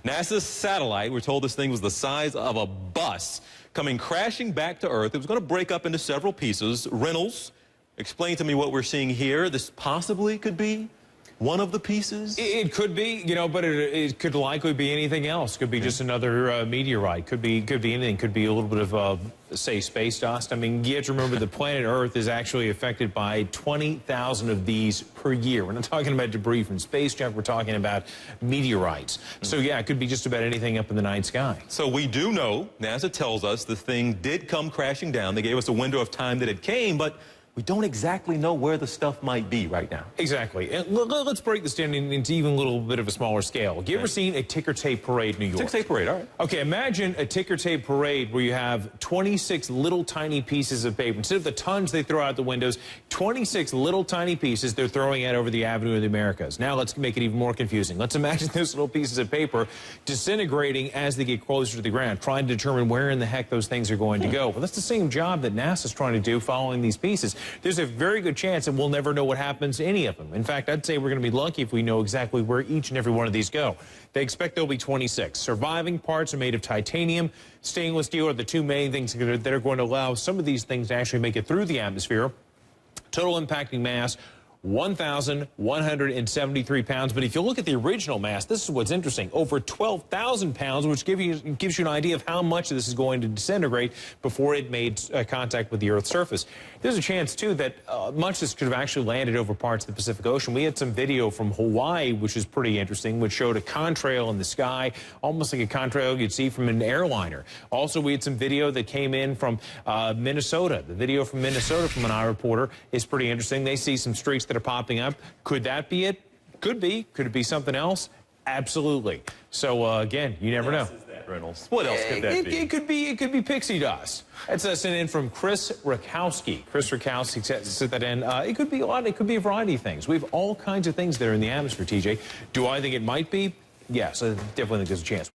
NASA's satellite, we're told this thing was the size of a bus, coming crashing back to Earth. It was going to break up into several pieces. Reynolds, explain to me what we're seeing here. This possibly could be one of the pieces? It could be, but it could likely be anything else. Could be just another meteorite. Could be anything. Could be a little bit of, say, space dust. I mean, you have to remember the planet Earth is actually affected by 20,000 of these per year. We're not talking about debris from space junk. We're talking about meteorites. So, yeah, it could be just about anything up in the night sky. So we do know, NASA tells us, the thing did come crashing down. They gave us a window of time that it came, but we don't exactly know where the stuff might be right now. Exactly. And let's break this down into even a little bit of a smaller scale. You ever seen a ticker tape parade in New York? Ticker tape parade, all right. Okay, imagine a ticker tape parade where you have 26 little tiny pieces of paper. Instead of the tons they throw out the windows, 26 little tiny pieces they're throwing out over the Avenue of the Americas. Now let's make it even more confusing. Let's imagine those little pieces of paper disintegrating as they get closer to the ground, trying to determine where in the heck those things are going to go. Well, that's the same job that NASA's trying to do following these pieces. There's a very good chance that we'll never know what happens to any of them. In fact, I'd say we're going to be lucky if we know exactly where each and every one of these go. They expect there'll be 26. Surviving parts are made of titanium. Stainless steel are the two main things that are going to allow some of these things to actually make it through the atmosphere. Total impacting mass, 1,173 pounds. But if you look at the original mass, this is what's interesting. Over 12,000 pounds, which gives you an idea of how much of this is going to disintegrate before it made contact with the Earth's surface. There's a chance, too, that much of this could have actually landed over parts of the Pacific Ocean. We had some video from Hawaii, which is pretty interesting, which showed a contrail in the sky, almost like a contrail you'd see from an airliner. Also, we had some video that came in from Minnesota. The video from Minnesota from an iReporter is pretty interesting. They see some streaks that are popping up. Could that be it? Could be. Could it be something else? Absolutely. So, again, you never know. Reynolds. What else could that be? It could be Pixie Dust. That's sent in from Chris Rakowski. Chris Rakowski sent that in. It could be a lot. It could be a variety of things. We have all kinds of things that are in the atmosphere, TJ. Do I think it might be? Yes, I definitely think there's a chance.